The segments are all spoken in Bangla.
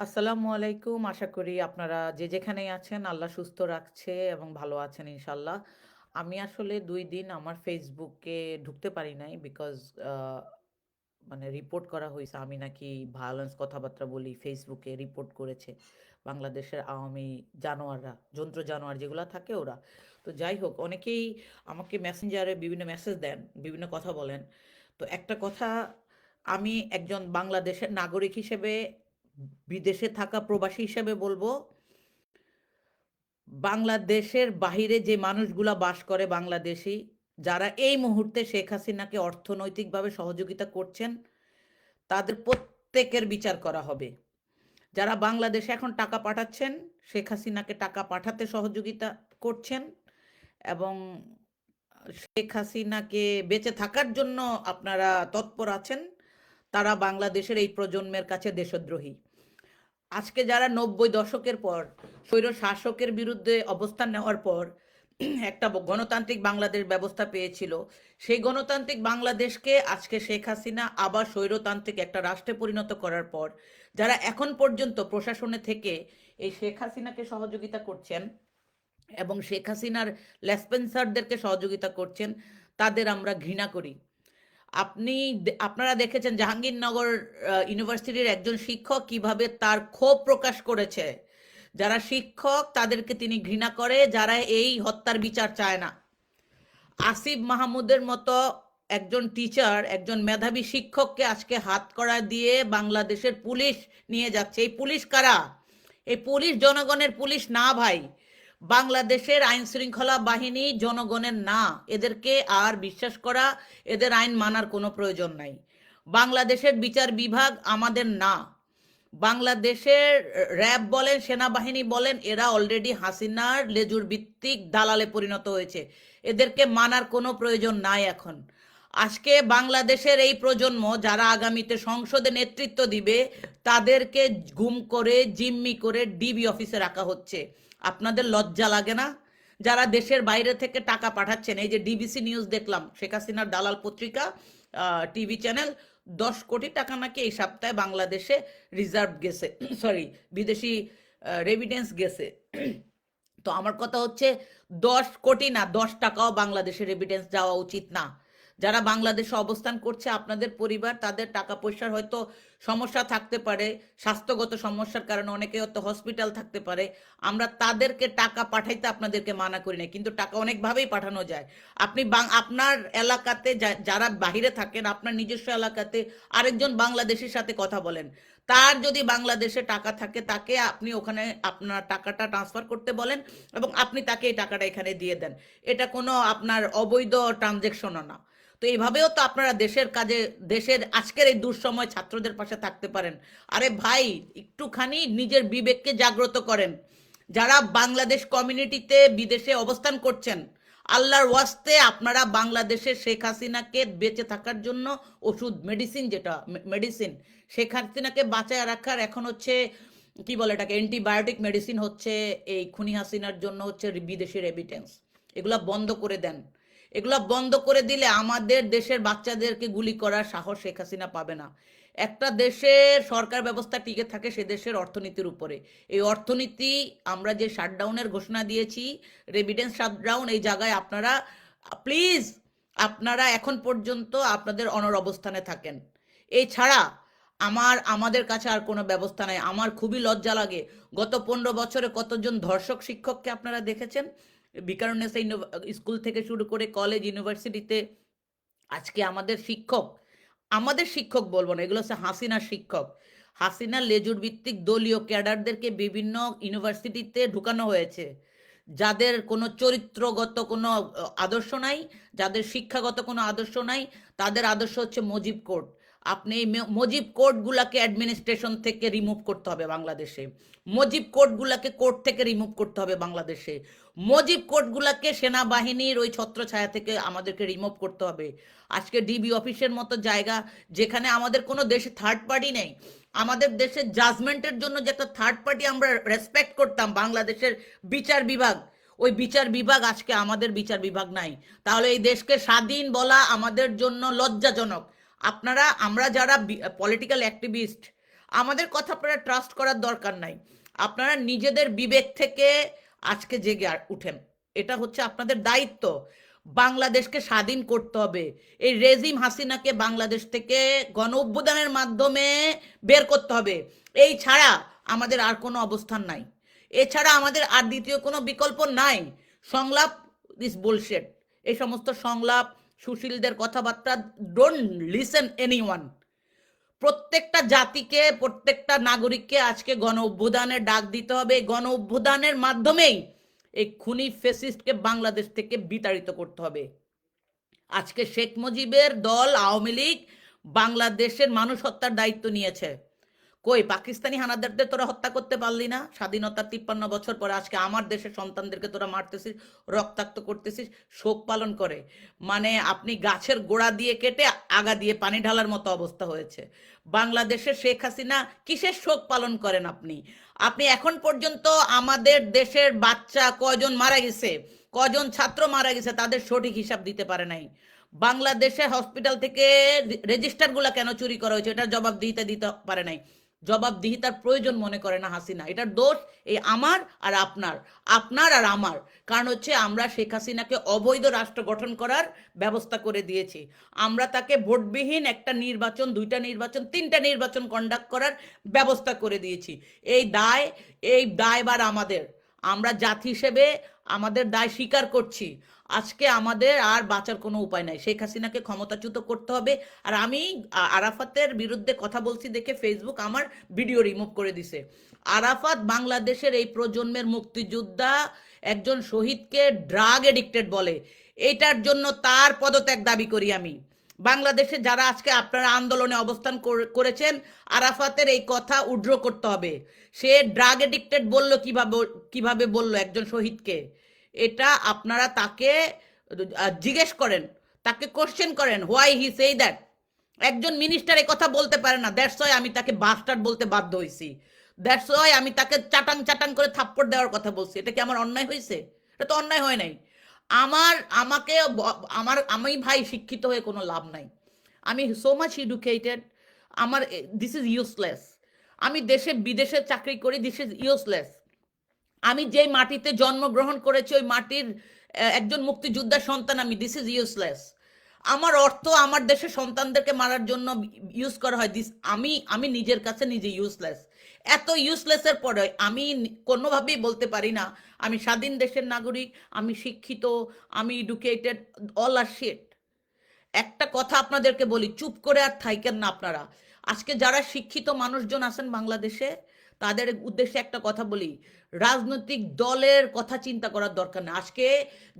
আসসালামু আলাইকুম। আশা করি আপনারা যে যেখানেই আছেন আল্লাহ সুস্থ রাখছে এবং ভালো আছেন ইনশাল্লাহ। আমি আসলে ২ দিন আমার ফেসবুকে ঢুকতে পারি নাই বিকজ আ মানে রিপোর্ট করা হইছে আমি নাকি ভায়োলেন্স কথাবার্তা বলি, ফেসবুকে রিপোর্ট করেছে। বাংলাদেশের আওয়ামী জানোয়াররা, জন্তু জানোয়ার যেগুলা থাকে ওরা। তো যাই হোক অনেকেই আমাকে মেসেঞ্জারে বিভিন্ন মেসেজ দেন, বিভিন্ন কথা বলেন। তো একটা কথা আমি একজন বাংলাদেশের নাগরিক হিসেবে বিদেশে থাকা প্রবাসী হিসেবে বলবো, বাংলাদেশের বাহিরে যে মানুষগুলা বাস করে বাংলাদেশী, যারা এই মুহূর্তে শেখ হাসিনাকে অর্থনৈতিকভাবে সহযোগিতা করছেন, তাদের প্রত্যেকের বিচার করা হবে। যারা বাংলাদেশে এখন টাকা পাঠাচ্ছেন, শেখ হাসিনাকে টাকা পাঠাতে সহযোগিতা করছেন এবং শেখ হাসিনাকে বেঁচে থাকার জন্য আপনারা তৎপর আছেন, তারা বাংলাদেশের এই প্রজন্মের কাছে দেশদ্রোহী। আজকে যারা ৯০ দশকের পর স্বৈর শাসকের বিরুদ্ধে অবস্থান নেওয়ার পর একটা গণতান্ত্রিক বাংলাদেশ ব্যবস্থা পেয়েছিল, সেই গণতান্ত্রিক বাংলাদেশকে আজকে শেখ হাসিনা আবার স্বৈরতান্ত্রিক একটা রাষ্ট্রে পরিণত করার পর যারা এখন পর্যন্ত প্রশাসনে থেকে এই শেখ হাসিনাকে সহযোগিতা করছেন এবং শেখ হাসিনার লেসপেন্সারদেরকে সহযোগিতা করছেন, তাদের আমরা ঘৃণা করি। আপনারা দেখেছেন জাহাঙ্গীরনগর ইউনিভার্সিটির একজন শিক্ষক কিভাবে তার ক্ষোভ প্রকাশ করেছে। যারা শিক্ষক তাদেরকে তিনি ঘৃণা করে, যারা এই হত্যার বিচার চায় না। আসিফ মাহমুদের মতো একজন টিচার, একজন মেধাবী শিক্ষককে আজকে হাতকড়া দিয়ে বাংলাদেশের পুলিশ নিয়ে যাচ্ছে। এই পুলিশ কারা? এই পুলিশ জনগণের পুলিশ না ভাই। বাংলাদেশের আইন শৃঙ্খলা বাহিনী জনগণের না। এদেরকে আর বিশ্বাস করা, এদের আইন মানার কোনো প্রয়োজন নাই। বাংলাদেশের বিচার বিভাগ আমাদের না। বাংলাদেশের র্যাব বলেন, সেনাবাহিনী বলেন, এরা অলরেডি হাসিনার লেজুর ভিত্তিক দালালে পরিণত হয়েছে। এদেরকে মানার কোনো প্রয়োজন নাই এখন। আজকে বাংলাদেশের এই প্রজন্ম যারা আগামীতে সংসদে নেতৃত্ব দিবে, তাদেরকে গুম করে জিম্মি করে ডিবি অফিসে রাখা হচ্ছে। আপনাদের লজ্জা লাগে না? যারা দেশের বাইরে থেকে টাকা পাঠাচ্ছেন, এই যে ডিবিসি নিউজ দেখলাম, শেখ হাসিনার দালাল পত্রিকা, টিভি চ্যানেল, ১০ কোটি টাকা নাকি এই সপ্তাহে বাংলাদেশে রিজার্ভ গেছে, সরি, বিদেশি রেমিটেন্স গেছে। তো আমার কথা হচ্ছে, ১০ কোটি না, ১০ টাকাও বাংলাদেশে রেমিটেন্স যাওয়া উচিত না। যারা বাংলাদেশে অবস্থান করছে, আপনাদের পরিবার, তাদের টাকা পয়সার হয়তো সমস্যা থাকতে পারে, স্বাস্থ্যগত সমস্যার কারণে অনেকে হয়তো হসপিটাল থাকতে পারে। আমরা তাদেরকে টাকা পাঠাইতে আপনাদেরকে মানা করি না, কিন্তু টাকা অনেকভাবেই পাঠানো যায়। আপনি আপনার এলাকাতে যারা বাহিরে থাকেন, আপনার নিজস্ব এলাকাতে আরেকজন বাংলাদেশের সাথে কথা বলেন। তার যদি বাংলাদেশে টাকা থাকে, তাকে আপনি ওখানে আপনার টাকাটা ট্রান্সফার করতে বলেন এবং আপনি তাকে এই টাকাটা এখানে দিয়ে দেন। এটা কোনো আপনার অবৈধ ট্রানজেকশনও না। তো এইভাবেও তো আপনারা দেশের কাজে, দেশের আজকের এই দুঃসময় ছাত্রদের পাশে থাকতে পারেন। আরে ভাই, একটুখানি নিজের বিবেককে জাগ্রত করেন। যারা বাংলাদেশ কমিউনিটিতে বিদেশে অবস্থান করছেন, আল্লাহর ওয়াস্তে আপনারা বাংলাদেশের শেখ হাসিনাকে বেঁচে থাকার জন্য ওষুধ, মেডিসিন, যেটা মেডিসিন, শেখ হাসিনাকে বাঁচায় রাখার এখন হচ্ছে কি বলে এটাকে, অ্যান্টিবায়োটিক মেডিসিন হচ্ছে এই খুনি হাসিনার জন্য হচ্ছে বিদেশি রেমিটেন্স। এগুলা বন্ধ করে দেন। এগুলা বন্ধ করে দিলে আমাদের দেশের বাচ্চাদেরকে গুলি করার সাহস শেখ হাসিনা পাবে না। একটা দেশের সরকার ব্যবস্থা টিকে থাকে সে দেশের অর্থনীতির উপরে। এই অর্থনীতি, আমরা যে শাটডাউনের ঘোষণা দিয়েছি, রেমিটেন্স শাটডাউন, এই জায়গায় আপনারা প্লিজ, আপনারা এখন পর্যন্ত আপনাদের অনর অবস্থানে থাকেন। এই ছাড়া আমাদের কাছে আর কোনো ব্যবস্থা নাই। আমার খুবই লজ্জা লাগে, গত ১৫ বছরে কতজন ধর্ষক শিক্ষককে আপনারা দেখেছেন। বিকারুন্নেসা স্কুল থেকে শুরু করে কলেজ, ইউনিভার্সিটিতে আজকে আমাদের শিক্ষক বলবো না, এগুলো হচ্ছে হাসিনার শিক্ষক। হাসিনার লেজুর ভিত্তিক দলীয় ক্যাডারদেরকে বিভিন্ন ইউনিভার্সিটিতে ঢুকানো হয়েছে, যাদের কোনো চরিত্রগত কোনো আদর্শ নাই, যাদের শিক্ষাগত কোনো আদর্শ নাই। তাদের আদর্শ হচ্ছে মুজিব কোড। আপনি এই মুজিব কোডগুলাকে অ্যাডমিনিস্ট্রেশন থেকে রিমুভ করতে হবে বাংলাদেশে। মুজিব কোডগুলাকে কোর্ট থেকে রিমুভ করতে হবে বাংলাদেশে। মুজিব কোডগুলাকে সেনাবাহিনীর ওই ছত্রছায়া থেকে আমাদেরকে রিমুভ করতে হবে। আজকে ডিবি অফিসের মতো জায়গা, যেখানে আমাদের কোনো দেশে থার্ড পার্টি নেই, আমাদের দেশের জাজমেন্টের জন্য যে একটা থার্ড পার্টি আমরা রেসপেক্ট করতাম, বাংলাদেশের বিচার বিভাগ, ওই বিচার বিভাগ আজকে আমাদের বিচার বিভাগ নাই। তাহলে এই দেশকে স্বাধীন বলা আমাদের জন্য লজ্জাজনক। আমরা যারা পলিটিক্যাল অ্যাক্টিভিস্ট, আমাদের কথা আপনারা ট্রাস্ট করার দরকার নাই। আপনারা নিজেদের বিবেক থেকে আজকে জেগে উঠেন। এটা হচ্ছে আপনাদের দায়িত্ব। বাংলাদেশকে স্বাধীন করতে হবে। এই রেজিম হাসিনাকে বাংলাদেশ থেকে গণ অভ্যুত্থানের মাধ্যমে বের করতে হবে। এই ছাড়া আমাদের আর কোনো অবস্থান নাই। এছাড়া আমাদের আর দ্বিতীয় কোনো বিকল্প নাই। সংলাপ ইজ বুলশেট। এই সমস্ত সংলাপ, সুশীলদের কথাবার্তা, ডোন্ট লিসেন এনিওয়ান। প্রত্যেকটা জাতিকে, প্রত্যেকটা নাগরিককে আজকে গণ অভ্যুত্থানের ডাক দিতে হবে। গণ অভ্যুত্থানের মাধ্যমেই এই খুনি ফেসিস্টকে বাংলাদেশ থেকে বিতাড়িত করতে হবে। আজকে শেখ মুজিবের দল আওয়ামী লীগ বাংলাদেশের মানুষ হত্যার দায়িত্ব নিয়েছে। কই পাকিস্তানি হানাদারদের তোরা হত্যা করতে পারলি না? স্বাধীনতার 53 বছর পরে আজকে আমার দেশের সন্তানদেরকে তোরা মারতেছিস, রক্তাক্ত করতেছিস, শোক পালন করে। মানে আপনি গাছের গোড়া দিয়ে কেটে আগা দিয়ে পানি ঢালার মতো অবস্থা হয়েছে। বাংলাদেশের শেখ হাসিনা কিসের শোক পালন করেন আপনি? আপনি এখন পর্যন্ত আমাদের দেশের বাচ্চা কয়জন মারা গেছে, কজন ছাত্র মারা গেছে, তাদের সঠিক হিসাব দিতে পারে নাই। বাংলাদেশে হসপিটাল থেকে রেজিস্টারগুলো কেন চুরি করা হয়েছে এটার জবাব দিতে পারে নাই। জবাবদিহিতার প্রয়োজন মনে করে না হাসিনা। এটার দোষ এই আমার আর আপনার, আপনার আর আমার। কারণ হচ্ছে আমরা শেখ হাসিনাকে অবৈধ রাষ্ট্র গঠন করার ব্যবস্থা করে দিয়েছি। আমরা তাকে ভোটবিহীন একটা নির্বাচন, 2টা নির্বাচন, 3টা নির্বাচন কন্ডাক্ট করার ব্যবস্থা করে দিয়েছি। এই দায়ভার আমাদের। আমরা জাতি হিসেবে আমাদের দায় স্বীকার করছি। আজকে আমাদের আর বাঁচার কোনো উপায় নাই। শেখ হাসিনাকে ক্ষমতাচ্যুত করতে হবে। আর আমি আরাফাতের বিরুদ্ধে কথা বলছি দেখে ফেসবুক আমার ভিডিও রিমুভ করে দিছে। আরাফাত বাংলাদেশের এই প্রজন্মের মুক্তিযোদ্ধা, একজন শহীদকে ড্রাগ এডিক্টেড বলে। এইটার জন্য তার পদত্যাগ দাবি করি আমি। বাংলাদেশে যারা আজকে আপনারা আন্দোলনে অবস্থান করেছেন, আরাফাতের এই কথা উড্র করতে হবে। সে ড্রাগ এডিক্টেড বলল কিভাবে বলল একজন শহীদকে? এটা আপনারা তাকে জিজ্ঞেস করেন, তাকে কোশ্চেন করেন, হোয়াই হি সেই দ্যাট। একজন মিনিস্টার এই কথা বলতে পারে না, দ্যাটস ওয়াই আমি তাকে বাস্টার্ড বলতে বাধ্য হয়েছি। দ্যাটস ওয়াই আমি তাকে চাটাং চাটাং করে থাপ্পড় দেওয়ার কথা বলছি। এটা কি আমার অন্যায় হয়েছে? এটা তো অন্যায় হয় নাই। আমি ভাই শিক্ষিত হয়ে কোনো লাভ নাই। আমি সো মাচ এডুকেটেড। আমার দিস ইজ ইউজলেস। আমি দেশে বিদেশে চাকরি করি, দিস ইজ ইউজলেস। আমি যেই মাটিতে জন্মগ্রহণ করেছি ওই মাটির একজন মুক্তিযোদ্ধার সন্তান আমি, দিস ইজ ইউজলেস। আমার অর্থ আমার দেশের সন্তানদেরকে মারার জন্য ইউজ করা হয়। আমি নিজের কাছে নিজে ইউজলেস। এত ইউজলেসের পরে আমি কোনোভাবেই বলতে পারি না আমি স্বাধীন দেশের নাগরিক, আমি শিক্ষিত, আমি এডুকেটেড। অল আর শিট। একটা কথা আপনাদেরকে বলি, চুপ করে আর থাইকেন না আপনারা। আজকে যারা শিক্ষিত মানুষজন আছেন বাংলাদেশে, তাদের উদ্দেশ্যে একটা কথা বলি, রাজনৈতিক দলের কথা চিন্তা করার দরকার নেই। আজকে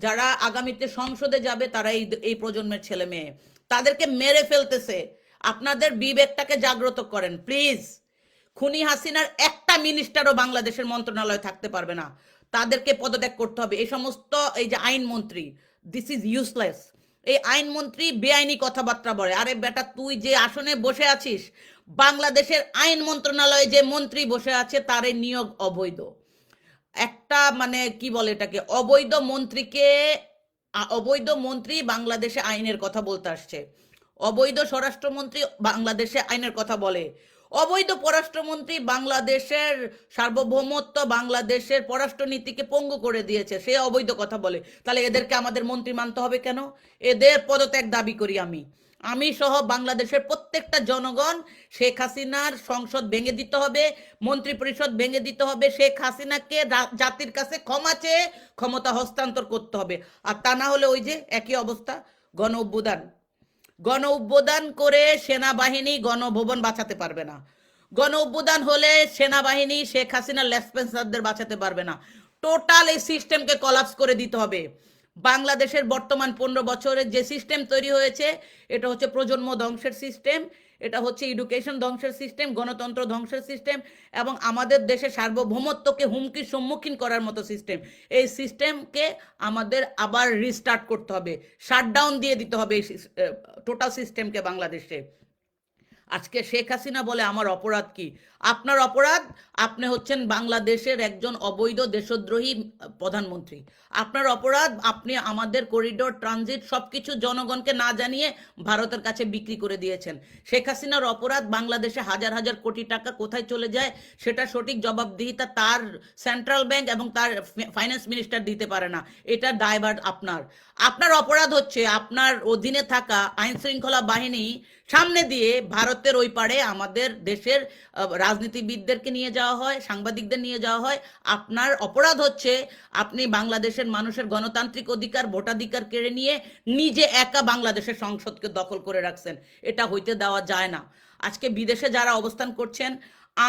যারা আগামীতে সংসদে যাবে তারা এই প্রজন্মের ছেলে মেয়ে, তাদেরকে মেরে ফেলতেছে। আপনাদের বিবেকটাকে জাগ্রত করেন প্লিজ। খুনি হাসিনার একটা মিনিস্টারও বাংলাদেশের মন্ত্রণালয়ে থাকতে পারবে না। তাদেরকে পদত্যাগ করতে হবে। এই সমস্ত এই যে আইনমন্ত্রী, দিস ইজ ইউজলেস। এই আইনমন্ত্রী বেআইনি কথাবার্তা বলে। আরে বেটা, তুই যে আসনে বসে আছিস, বাংলাদেশের আইন মন্ত্রণালয়ে যে মন্ত্রী বসে আছে তার এই নিয়োগ অবৈধ। একটা মানে কি বলে এটাকে, অবৈধ মন্ত্রী বাংলাদেশে আইনের কথা বলতে আসছে। অবৈধ স্বরাষ্ট্রমন্ত্রী বাংলাদেশে আইনের কথা বলে। অবৈধ পররাষ্ট্রমন্ত্রী বাংলাদেশের সার্বভৌমত্ব, বাংলাদেশের পররাষ্ট্রনীতিকে পঙ্গু করে দিয়েছে, সে অবৈধ কথা বলে। তাহলে এদেরকে আমাদের মন্ত্রী মানতে হবে কেন? এদের পদত্যাগ দাবি করি আমি সহ বাংলাদেশের প্রত্যেকটা জনগণ। শেখ হাসিনার সংসদ ভেঙে দিতে হবে, মন্ত্রী পরিষদ ভেঙে দিতে হবে। শেখ হাসিনাকে জাতির কাছে ক্ষমা চেয়ে ক্ষমতা হস্তান্তর করতে হবে। আর তা না হলে ওই যে একই অবস্থা, গণ অভ্যুত্থান করে সেনাবাহিনী গণভবন বাঁচাতে পারবে না। গণ অভ্যুত্থান হলে সেনাবাহিনী শেখ হাসিনার লেসপেন্সারদের বাঁচাতে পারবে না। টোটাল এই সিস্টেমকে কলাপস করে দিতে হবে। বাংলাদেশের বর্তমান 15 বছরের যে সিস্টেম তৈরি হয়েছে, এটা হচ্ছে প্রজন্ম ধ্বংসের সিস্টেম, এটা হচ্ছে এডুকেশন ধ্বংসের সিস্টেম, গণতন্ত্র ধ্বংসের সিস্টেম, এবং আমাদের দেশের সার্বভৌমত্বকে হুমকির সম্মুখীন করার মতো সিস্টেম। এই সিস্টেমকে আমাদের আবার রিস্টার্ট করতে হবে, শাটডাউন দিয়ে দিতে হবে টোটাল সিস্টেমকে বাংলাদেশে। আজকে শেখ হাসিনা বলে আমার অপরাধ কি? আপনার অপরাধ, আপনি হচ্ছেন বাংলাদেশের একজন অবৈধ দেশদ্রোহী প্রধানমন্ত্রী। আপনার অপরাধ, আপনি আমাদের করিডোর ট্রানজিট সবকিছু জনগণকে না জানিয়ে ভারতের কাছে বিক্রি করে দিয়েছেন। শেখ হাসিনার অপরাধ, বাংলাদেশে হাজার হাজার কোটি টাকা কোথায় চলে যায় সেটা সঠিক জবাবদিহিতা তার সেন্ট্রাল ব্যাংক এবং তার ফাইন্যান্স মিনিস্টার দিতে পারে না। এটা দায়ভার আপনার। আপনার অপরাধ হচ্ছে আপনার অধীনে থাকা আইন শৃঙ্খলা বাহিনী সামনে দিয়ে ভারতের ওই পারে আমাদের দেশের রাজনীতিবিদদেরকে নিয়ে যাওয়া হয়, সাংবাদিকদের নিয়ে যাওয়া হয়। আপনার অপরাধ হচ্ছে আপনি বাংলাদেশের মানুষের গণতান্ত্রিক অধিকার, ভোটাধিকার কেড়ে নিয়ে নিজে একা বাংলাদেশের সংসদকে দখল করে রাখছেন। এটা হইতে দেওয়া যায় না। আজকে বিদেশে যারা অবস্থান করছেন,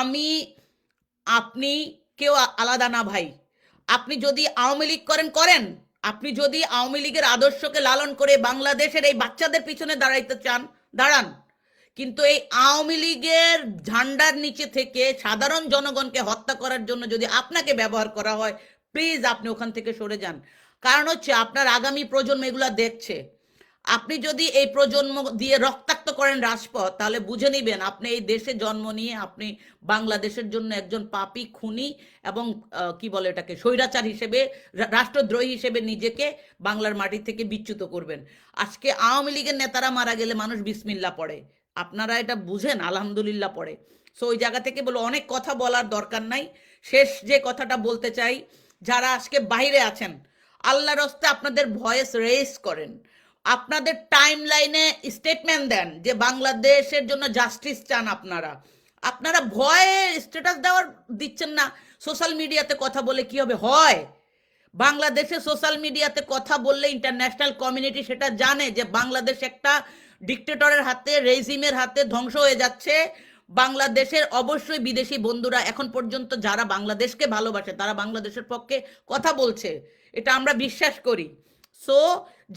আমি আপনি কেউ আলাদা না ভাই। আপনি যদি আওয়ামী লীগ করেন করেন, আপনি যদি আওয়ামী লীগের আদর্শকে লালন করে বাংলাদেশের এই বাচ্চাদের পিছনে দাঁড়াইতে চান দাঁড়ান, কিন্তু এই আওয়ামী লীগের ঝান্ডার নিচে থেকে সাধারণ জনগণকে হত্যা করার জন্য যদি আপনাকে ব্যবহার করা হয়, প্লিজ আপনি ওখান থেকে সরে যান। কারণ হচ্ছে আপনার আগামী প্রজন্ম এগুলা দেখছে। আপনি যদি এই প্রজন্ম দিয়ে রক্তাক্ত করেন রাজপথ, তাহলে বুঝে নিবেন আপনি এই দেশে জন্ম নিয়ে আপনি বাংলাদেশের জন্য একজন পাপী, খুনি এবং কি বলে এটাকে, স্বৈরাচার হিসেবে, রাষ্ট্রদ্রোহী হিসেবে নিজেকে বাংলার মাটি থেকে বিচ্যুত করবেন। আজকে আওয়ামী লীগের নেতারা মারা গেলে মানুষ বিসমিল্লা পড়ে, আপনারা এটা বুঝেন, আলহামদুলিল্লাহ পড়ে। সো ওই জায়গা থেকে বলো, অনেক কথা বলার দরকার নাই। শেষ যে কথাটা বলতে চাই, যারা আজকে বাইরে আছেন, আল্লাহর হস্তে আপনাদের ভয়েস রেজ করেন, আপনাদের টাইম লাইনে স্টেটমেন্ট দেন যে বাংলাদেশের জন্য জাস্টিস চান। আপনারা আপনারা ভয়ে স্ট্যাটাস দেওয়ার দিচ্ছেন না। সোশ্যাল মিডিয়াতে কথা বলে কি হবে? হয় বাংলাদেশে সোশ্যাল মিডিয়াতে কথা বললে ইন্টারন্যাশনাল কমিউনিটি সেটা জানে যে বাংলাদেশ একটা ডিক্টেটরের হাতে, রেজিমের হাতে ধ্বংস হয়ে যাচ্ছে। বাংলাদেশের অবশ্যই বিদেশি বন্ধুরা এখন পর্যন্ত যারা বাংলাদেশকে ভালোবাসে তারা বাংলাদেশের পক্ষে কথা বলছে, এটা আমরা বিশ্বাস করি। সো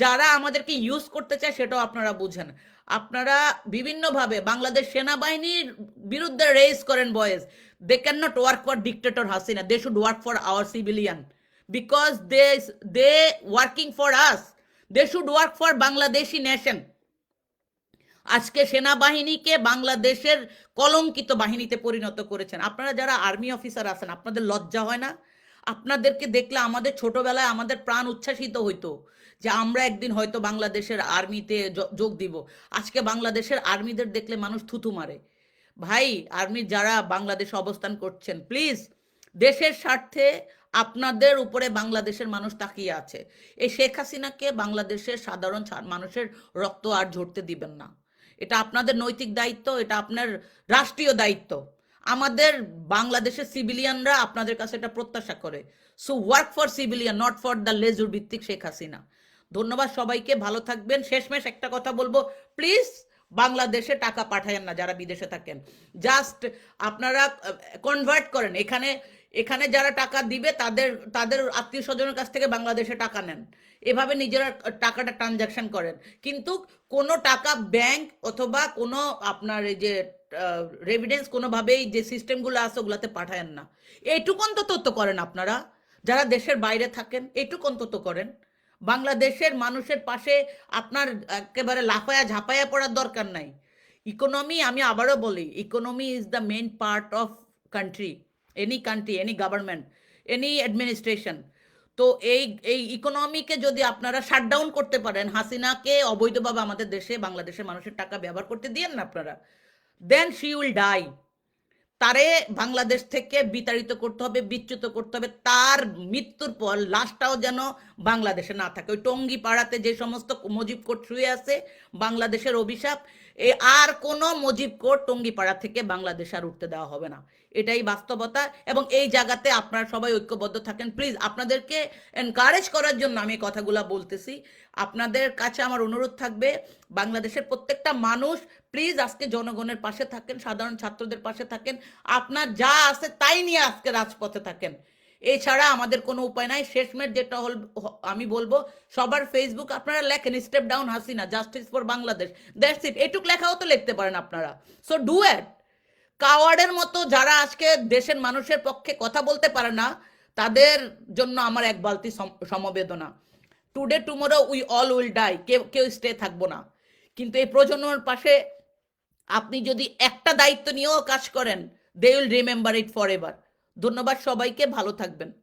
যারা আমাদেরকে ইউজ করতে চায় সেটাও আপনারা বুঝেন। আপনারা বিভিন্নভাবে বাংলাদেশ সেনাবাহিনীর বিরুদ্ধে রেজ করেন voice. They can not work for dictator Hasina, they should work for our civilian, because they working for us, they should work for Bangladeshi nation. আজকে সেনাবাহিনীকে বাংলাদেশের কলঙ্কিত বাহিনীতে পরিণত করেছেন। আপনারা যারা আর্মি অফিসার আছেন, আপনাদের লজ্জা হয় না? আপনাদেরকে দেখলে আমাদের ছোটবেলায় আমাদের প্রাণ উচ্ছ্বাসিত হইতো যে আমরা একদিন হয়তো বাংলাদেশের আর্মিতে যোগ দিব। আজকে বাংলাদেশের আর্মিদের দেখলে মানুষ থুথু মারে। ভাই, আর্মি যারা বাংলাদেশে অবস্থান করছেন, প্লিজ দেশের স্বার্থে আপনাদের উপরে বাংলাদেশের মানুষ তাকিয়ে আছে। এই শেখ হাসিনাকে বাংলাদেশের সাধারণ মানুষের রক্ত আর ঝরতে দিবেন না। এটা আপনাদের নৈতিক দায়িত্ব, এটা আপনার রাষ্ট্রীয় দায়িত্ব। আমাদের বাংলাদেশের সিভিলিয়ানরা আপনাদের কাছে এটা প্রত্যাশা করে। So work for civilian, not for the লেজুর ভিত্তিক শেখ হাসিনা। ধন্যবাদ সবাইকে, ভালো থাকবেন। শেষমেশ একটা কথা বলবো, প্লিজ বাংলাদেশে টাকা পাঠায়েন না যারা বিদেশে থাকেন। জাস্ট আপনারা কনভার্ট করেন, এখানে এখানে যারা টাকা দিবে তাদের তাদের আত্মীয় স্বজনের কাছ থেকে বাংলাদেশে টাকা নেন, এভাবে নিজেরা টাকাটা ট্রানজাকশন করেন। কিন্তু কোনো টাকা ব্যাংক অথবা কোনো আপনার এই যে রেভিডেন্স কোনোভাবেই যে সিস্টেমগুলো আছে ওগুলাতে পাঠায়েন না। এইটুকু অন্তত করেন আপনারা যারা দেশের বাইরে থাকেন, এইটুকু অন্তত করেন। বাংলাদেশের মানুষের পাশে আপনার একেবারে লাফায়া ঝাঁপায়া পড়ার দরকার নাই। ইকোনমি, আমি আবারও বলি, economy is the main part of country, any country, any government, any administration. তো এই এই ইকোনমিকে যদি আপনারা শাটডাউন করতে পারেন, হাসিনাকে অবৈধভাবে আমাদের দেশে বাংলাদেশের মানুষের টাকা ব্যবহার করতে দিয়েন না আপনারা, দেন শি উইল ডাই। তারে বাংলাদেশ থেকে বিতাড়িত করতে হবে, বিচ্যুত করতে হবে। তার মৃত্যুর পর লাশটাও যেন বাংলাদেশে না থাকে। ওই টঙ্গী পাড়াতে যে সমস্ত মুজিব কোর্ট শুয়ে আছে, বাংলাদেশের অভিশাপ, আর কোনো মুজিব কোর্ট টঙ্গী পাড়া থেকে বাংলাদেশে আর উঠতে দেওয়া হবে না। এটাই বাস্তবতা। এবং এই জায়গাতে আপনারা সবাই ঐক্যবদ্ধ থাকেন। প্লিজ, আপনাদেরকে এনকারেজ করার জন্য আমি কথাগুলো বলতেছি। আপনাদের কাছে আমার অনুরোধ থাকবে, বাংলাদেশের প্রত্যেকটা মানুষ প্লিজ আজকে জনগণের পাশে থাকেন, সাধারণ ছাত্রদের পাশে থাকেন, আপনার যা আছে তাই নিয়ে আজকে রাজপথে থাকেন। এছাড়া আমাদের কোনো উপায় নাই। শেষমেশ যেটা আমি বলবো, সবার ফেসবুক আপনারা লেখেন step down Hasina, justice for Bangladesh, that's it. এটুক লেখাও তো লিখতে পারেন আপনারা। So do it. কাওয়ার্ডের মতো যারা আজকে দেশের মানুষের পক্ষে কথা বলতে পারে না, তাদের জন্য আমার এক বালতি সমবেদনা। Today tomorrow we all will die, কেউ কেউ স্টে থাকবো না। কিন্তু এই প্রজন্মের পাশে আপনি যদি একটা দায়িত্ব নিয়েও কাজ করেন, they will remember it forever. ধন্যবাদ সবাইকে, ভালো থাকবেন।